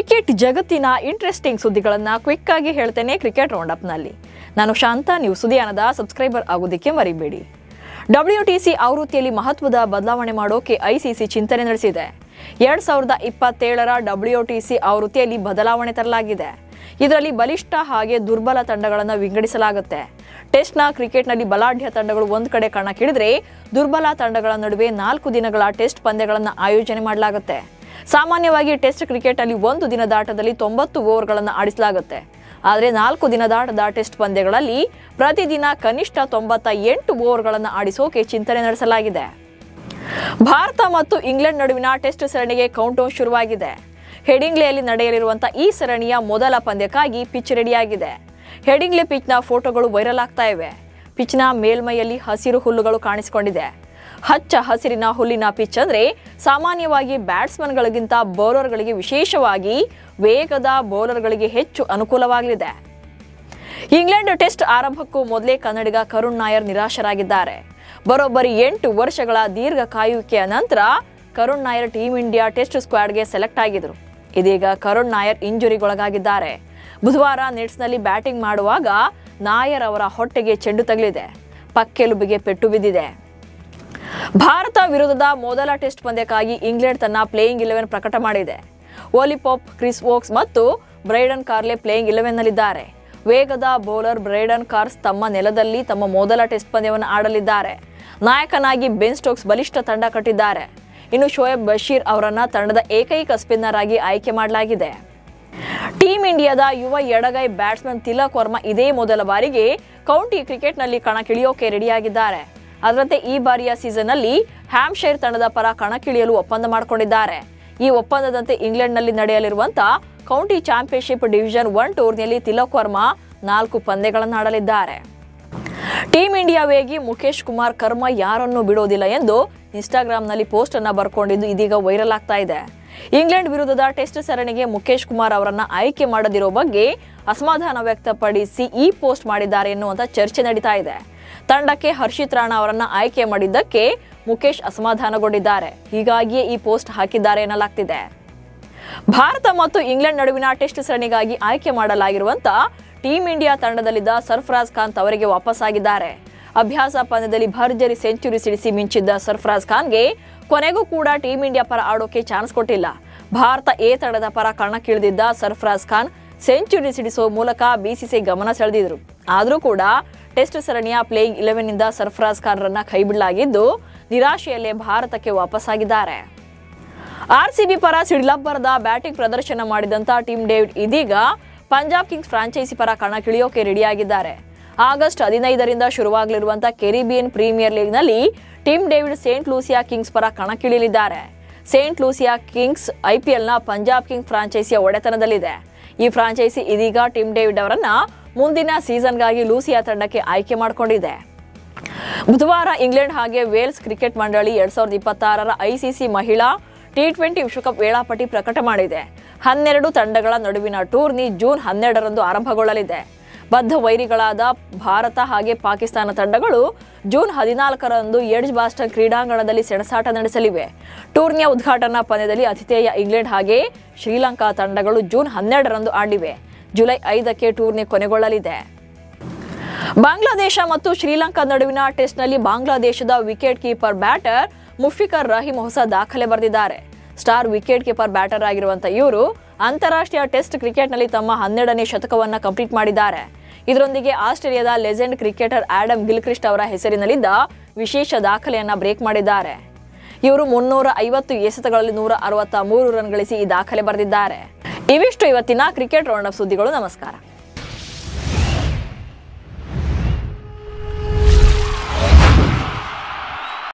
Cricket ಜಗತ್ತಿನ interesting ಸುದ್ದಿಗಳನ್ನು quick ಆಗಿ ಹೇಳ್ತೇನೆ ಕ್ರಿಕೆಟ್ ರೌಂಡ್ ಅಪ್ ನಲ್ಲಿ. ನಾನು ಶಾಂತ. ನೀವು ಸುದ್ದಿಯಾನದ ಸಬ್ಸ್ಕ್ರೈಬರ್ ಆಗೋದಕ್ಕೆ ಮರಿಬೇಡಿ. WTC ಆವೃತ್ತಿಯಲ್ಲಿ ಮಹತ್ವದ ಬದಲಾವಣೆ ಮಾಡೋಕೆ ICC ಚಿಂತನೆ ನಡೆಸಿದೆ. 2027ರ WTC ಆವೃತ್ತಿಯಲ್ಲಿ ಬದಲಾವಣೆ ತರಲಾಗಿದೆ. ಇದರಲ್ಲಿ ಬಲಿಷ್ಠ ಹಾಗೆ ದುರ್ಬಲ ತಂಡಗಳನ್ನು ವಿಂಗಡಿಸಲಾಗುತ್ತೆ. ಟೆಸ್ಟ್ನ ಕ್ರಿಕೆಟ್ನಲ್ಲಿ ಬಲಾಢ್ಯ ತಂಡಗಳು ಒಂದು ಕಡೆ ಕಣಕ್ಕಿಳಿದ್ರೆ ದುರ್ಬಲ ತಂಡಗಳ ನಡುವೆ 4 ದಿನಗಳ ಟೆಸ್ಟ್ ಪಂದ್ಯಗಳನ್ನು ಆಯೋಜನೆ ಮಾಡಲಾಗುತ್ತೆ. ಸಾಮಾನ್ಯವಾಗಿ ಟೆಸ್ಟ್ ಕ್ರಿಕೆಟ್ನಲ್ಲಿ ಒಂದು ದಿನದಾಟದಲ್ಲಿ 90 ಓವರ್ಗಳನ್ನು ಆಡಿಸಲಾಗುತ್ತೆ. ಆದರೆ 4 ದಿನದಾಟದ ಟೆಸ್ಟ್ ಪಂದ್ಯಗಳಲ್ಲಿ ಪ್ರತಿದಿನ ಕನಿಷ್ಠ 98 ಓವರ್ಗಳನ್ನು ಆಡಿಸೋಕೆ ಚಿಂತನೆ ನಡೆಸಲಾಗಿದೆ. ಭಾರತ ಮತ್ತು ಇಂಗ್ಲೆಂಡ್ ನಡುವಿನ ಟೆಸ್ಟ್ ಸರಣಿಗೆ ಕೌಂಟ್ಡೌನ್ ಶುರುವಾಗಿದೆ. ಹೆಡಿಂಗ್ಲೆಯಲ್ಲಿ ನಡೆಯಲಿರುವಂತಹ ಈ ಸರಣಿಯ ಮೊದಲ ಪಂದ್ಯಕ್ಕಾಗಿ ಪಿಚ್ ರೆಡಿಯಾಗಿದೆ. ಹೆಡಿಂಗ್ಲೆ ಪಿಚ್ನ ಫೋಟೋಗಳು ವೈರಲ್ ಆಗ್ತಾ ಇವೆ. ಪಿಚ್ನ ಮೇಲ್ಮೈಯಲ್ಲಿ ಹಸಿರು ಹುಲ್ಲುಗಳು ಕಾಣಿಸಿಕೊಂಡಿದೆ. ಹಚ್ಚ ಹಸಿರಿನ ಹುಲ್ಲಿನ ಪಿಚ್ ಅಂದ್ರೆ ಸಾಮಾನ್ಯವಾಗಿ ಬ್ಯಾಟ್ಸ್ಮನ್ಗಳಿಗಿಂತ ಬೌಲರ್ಗಳಿಗೆ, ವಿಶೇಷವಾಗಿ ವೇಗದ ಬೌಲರ್ಗಳಿಗೆ ಹೆಚ್ಚು ಅನುಕೂಲವಾಗಲಿದೆ. ಇಂಗ್ಲೆಂಡ್ ಟೆಸ್ಟ್ ಆರಂಭಕ್ಕೂ ಮೊದಲೇ ಕನ್ನಡಿಗ ಕರುಣ್ ನಾಯರ್ ನಿರಾಶರಾಗಿದ್ದಾರೆ. ಬರೋಬ್ಬರಿ 8 ವರ್ಷಗಳ ದೀರ್ಘ ಕಾಯುವಿಕೆಯ ನಂತರ Karun Nair team India test ಸ್ಕ್ವಾಡ್ಗೆ ಸೆಲೆಕ್ಟ್ ಆಗಿದ್ರು. ಇದೀಗ ಕರುಣ್ ನಾಯರ್ ಇಂಜುರಿಗೊಳಗಾಗಿದ್ದಾರೆ. ಬುಧವಾರ ನೆಟ್ಸ್ನಲ್ಲಿ ಬ್ಯಾಟಿಂಗ್ ಮಾಡುವಾಗ ನಾಯರ್ ಅವರ ಹೊಟ್ಟೆಗೆ ಚೆಂಡು ತಗುಲಿದೆ. ಪಕ್ಕೆಲುಬಿಗೆ ಪೆಟ್ಟು ಬಿದ್ದಿದೆ. ಭಾರತ ವಿರುದ್ಧದ ಮೊದಲ ಟೆಸ್ಟ್ ಪಂದ್ಯಕ್ಕಾಗಿ ಇಂಗ್ಲೆಂಡ್ ತನ್ನ ಪ್ಲೇಯಿಂಗ್ 11 ಪ್ರಕಟ ಮಾಡಿದೆ. ಓಲಿ ಪಾಪ್, ಕ್ರಿಸ್ ವೋಕ್ಸ್ ಮತ್ತು ಬ್ರೈಡನ್ ಕಾರ್ಲೆ ಪ್ಲೇಯಿಂಗ್ 11ನಲ್ಲಿದ್ದಾರೆ. ವೇಗದ ಬೌಲರ್ ಬ್ರೈಡನ್ ಕಾರ್ಸ್ ತಮ್ಮ ನೆಲದಲ್ಲಿ ತಮ್ಮ ಮೊದಲ ಟೆಸ್ಟ್ ಪಂದ್ಯವನ್ನು ಆಡಲಿದ್ದಾರೆ. ನಾಯಕನಾಗಿ ಬೆನ್ ಸ್ಟೋಕ್ಸ್ ಬಲಿಷ್ಠ ತಂಡ ಕಟ್ಟಿದ್ದಾರೆ. ಇನ್ನು ಶೋಯಬ್ ಬಶೀರ್ ಅವರನ್ನ ತಂಡದ ಏಕೈಕ ಸ್ಪಿನ್ನರ್ ಆಗಿ ಆಯ್ಕೆ ಮಾಡಲಾಗಿದೆ. ಟೀಮ್ ಇಂಡಿಯಾದ ಯುವ ಎಡಗೈ ಬ್ಯಾಟ್ಸ್ಮನ್ ತಿಲಕ್ ವರ್ಮಾ ಇದೇ ಮೊದಲ ಬಾರಿಗೆ ಕೌಂಟಿ ಕ್ರಿಕೆಟ್ನಲ್ಲಿ ಕಣಕ್ಕಿಳಿಯೋಕೆ ರೆಡಿಯಾಗಿದ್ದಾರೆ. ಅದರಂತೆ ಈ ಬಾರಿಯ ಸೀಸನ್ನಲ್ಲಿ ಹ್ಯಾಂಪ್ಶೈರ್ ತಂಡದ ಪರ ಕಣಕ್ಕಿಳಿಯಲು ಒಪ್ಪಂದ ಮಾಡಿಕೊಂಡಿದ್ದಾರೆ. ಈ ಒಪ್ಪಂದದಂತೆ ಇಂಗ್ಲೆಂಡ್ನಲ್ಲಿ ನಡೆಯಲಿರುವಂತಹ ಕೌಂಟಿ ಚಾಂಪಿಯನ್ಶಿಪ್ ಡಿವಿಷನ್ 1 ಟೂರ್ನಿಯಲ್ಲಿ ತಿಲಕ್ ವರ್ಮಾ 4 ಪಂದ್ಯಗಳನ್ನು ಆಡಲಿದ್ದಾರೆ. ಟೀಮ್ ಇಂಡಿಯಾ ವೇಗಿ ಮುಖೇಶ್ ಕುಮಾರ್ ಕರ್ಮ ಯಾರನ್ನೂ ಬಿಡೋದಿಲ್ಲ ಎಂದು ಇನ್ಸ್ಟಾಗ್ರಾಂನಲ್ಲಿ ಪೋಸ್ಟ್ ಅನ್ನ ಬರ್ಕೊಂಡಿದ್ದು ಇದೀಗ ವೈರಲ್ ಆಗ್ತಾ ಇದೆ. ಇಂಗ್ಲೆಂಡ್ ವಿರುದ್ಧದ ಟೆಸ್ಟ್ ಸರಣಿಗೆ ಮುಖೇಶ್ ಕುಮಾರ್ ಅವರನ್ನ ಆಯ್ಕೆ ಮಾಡದಿರೋ ಬಗ್ಗೆ ಅಸಮಾಧಾನ ವ್ಯಕ್ತಪಡಿಸಿ ಈ ಪೋಸ್ಟ್ ಮಾಡಿದ್ದಾರೆ ಎನ್ನುವಂತ ಚರ್ಚೆ ನಡೀತಾ ಇದೆ. ತಂಡಕ್ಕೆ ಹರ್ಷಿತ್ ರಾಣಾ ಅವರನ್ನ ಆಯ್ಕೆ ಮಾಡಿದ್ದಕ್ಕೆ ಮುಖೇಶ್ ಅಸಮಾಧಾನಗೊಂಡಿದ್ದಾರೆ. ಹೀಗಾಗಿಯೇ ಈ ಪೋಸ್ಟ್ ಹಾಕಿದ್ದಾರೆ ಎನ್ನಲಾಗ್ತಿದೆ. ಭಾರತ ಮತ್ತು ಇಂಗ್ಲೆಂಡ್ ನಡುವಿನ ಟೆಸ್ಟ್ ಸರಣಿಗಾಗಿ ಆಯ್ಕೆ ಮಾಡಲಾಗಿರುವಂತಹ ಟೀಮ್ ಇಂಡಿಯಾ ತಂಡದಲ್ಲಿದ್ದ ಸರ್ಫರಾಜ್ ಖಾನ್ ಅವರಿಗೆ ವಾಪಸ್ಸಾಗಿದ್ದಾರೆ. ಅಭ್ಯಾಸ ಪಂದ್ಯದಲ್ಲಿ ಭರ್ಜರಿ ಸೆಂಚುರಿ ಸಿಡಿಸಿ ಮಿಂಚಿದ್ದ ಸರ್ಫರಾಜ್ ಖಾನ್ಗೆ ಕೊನೆಗೂ ಕೂಡ ಟೀಮ್ ಇಂಡಿಯಾ ಪರ ಆಡೋಕೆ ಚಾನ್ಸ್ ಕೊಟ್ಟಿಲ್ಲ. ಭಾರತ ಎ ತಂಡದ ಪರ ಕಣಕ್ಕಿಳಿದಿದ್ದ ಸರ್ಫರಾಜ್ ಖಾನ್ ಸೆಂಚುರಿ ಸಿಡಿಸುವ ಮೂಲಕ BCCI ಗಮನ ಸೆಳೆದಿದ್ರು. ಆದರೂ ಕೂಡ ಟೆಸ್ಟ್ ಸರಣಿಯ ಪ್ಲೇಯಿಂಗ್ 11ನಿಂದ ಸರ್ಫರಾಜ್ ಖಾನ್ರನ್ನ ಕೈಬಿಡಲಾಗಿದ್ದು ನಿರಾಶೆಯಲ್ಲೇ ಭಾರತಕ್ಕೆ ವಾಪಸ್ಸಾಗಿದ್ದಾರೆ. RCB ಪರ ಸಿಡಿಲಬ್ಬರದ ಬ್ಯಾಟಿಂಗ್ ಪ್ರದರ್ಶನ ಮಾಡಿದಂತ ಟಿಮ್ ಡೇವಿಡ್ ಇದೀಗ ಪಂಜಾಬ್ ಕಿಂಗ್ಸ್ ಫ್ರಾಂಚೈಸಿ ಪರ ಕಣಕ್ಕಿಳಿಯೋಕೆ ರೆಡಿಯಾಗಿದ್ದಾರೆ. ಆಗಸ್ಟ್ 15ರಿಂದ ಶುರುವಾಗಲಿರುವಂತಹ ಕೆರಿಬಿಯನ್ ಪ್ರೀಮಿಯರ್ ಲೀಗ್ನಲ್ಲಿ Tim David Saint Lucia Kings ಪರ ಕಣಕ್ಕಿಳಿಯಲಿದ್ದಾರೆ. ಸೇಂಟ್ ಲೂಸಿಯಾ ಕಿಂಗ್ಸ್ IPLನ ಪಂಜಾಬ್ ಕಿಂಗ್ಸ್ ಫ್ರಾಂಚೈಸಿಯ ಒಡೆತನದಲ್ಲಿದೆ. ಈ ಫ್ರಾಂಚೈಸಿ ಇದೀಗ ಟಿಮ್ ಡೇವಿಡ್ ಅವರನ್ನ ಮುಂದಿನ ಸೀಸನ್ಗಾಗಿ ಲೂಸಿಯಾ ತಂಡಕ್ಕೆ ಆಯ್ಕೆ ಮಾಡಿಕೊಂಡಿದೆ. ಬುಧವಾರ ಇಂಗ್ಲೆಂಡ್ ಹಾಗೆ ವೇಲ್ಸ್ ಕ್ರಿಕೆಟ್ ಮಂಡಳಿ 2026ರ ICC ಮಹಿಳಾ T20 ವಿಶ್ವಕಪ್ ವೇಳಾಪಟ್ಟಿ ಪ್ರಕಟ ಮಾಡಿದೆ. 12 ತಂಡಗಳ ನಡುವಿನ ಟೂರ್ನಿ ಜೂನ್ 12ರಂದು ಆರಂಭಗೊಳ್ಳಲಿದೆ. ಬದ್ಧ ವೈರಿಗಳಾದ ಭಾರತ ಹಾಗೆ ಪಾಕಿಸ್ತಾನ ತಂಡಗಳು ಜೂನ್ 14ರಂದು ಎಡ್ಜ್ ಬಾಸ್ಟನ್ ಕ್ರೀಡಾಂಗಣದಲ್ಲಿ ಸೆಣಸಾಟ ನಡೆಸಲಿವೆ. ಟೂರ್ನಿಯ ಉದ್ಘಾಟನಾ ಪಂದ್ಯದಲ್ಲಿ ಆತಿಥೇಯ ಇಂಗ್ಲೆಂಡ್ ಹಾಗೆ ಶ್ರೀಲಂಕಾ ತಂಡಗಳು ಜೂನ್ 12ರಂದು ಆಡಿವೆ. ಜುಲೈ 5ಕ್ಕೆ ಟೂರ್ನಿ ಕೊನೆಗೊಳ್ಳಲಿದೆ. ಬಾಂಗ್ಲಾದೇಶ ಮತ್ತು ಶ್ರೀಲಂಕಾ ನಡುವಿನ ಟೆಸ್ಟ್ನಲ್ಲಿ ಬಾಂಗ್ಲಾದೇಶದ wicket keeper batter Mushfiqur Rahim ಹೊಸ ದಾಖಲೆ ಬರೆದಿದ್ದಾರೆ. ಸ್ಟಾರ್ ವಿಕೆಟ್ ಕೀಪರ್ ಬ್ಯಾಟರ್ ಆಗಿರುವಂತಹ ಇವರು ಅಂತಾರಾಷ್ಟ್ರೀಯ ಟೆಸ್ಟ್ ಕ್ರಿಕೆಟ್ನಲ್ಲಿ ತಮ್ಮ 12ನೇ ಶತಕವನ್ನ ಕಂಪ್ಲೀಟ್ ಮಾಡಿದ್ದಾರೆ. ಇದರೊಂದಿಗೆ ಆಸ್ಟ್ರೇಲಿಯಾದ ಲೆಜೆಂಡ್ ಕ್ರಿಕೆಟರ್ ಆಡಮ್ ಗಿಲ್ಕ್ರಿಸ್ಟ್ ಅವರ ಹೆಸರಿನಲ್ಲಿದ್ದ ವಿಶೇಷ ದಾಖಲೆಯನ್ನ ಬ್ರೇಕ್ ಮಾಡಿದ್ದಾರೆ. ಇವರು 350 ಎಸೆತಗಳಲ್ಲಿ 163 ರನ್ ಗಳಿಸಿ ಈ ದಾಖಲೆ ಬರೆದಿದ್ದಾರೆ. ಇವಿಷ್ಟು ಇವತ್ತಿನ ಕ್ರಿಕೆಟ್ ರೌಂಡ್ ಅಪ್ ಸುದ್ದಿಗಳು. ನಮಸ್ಕಾರ.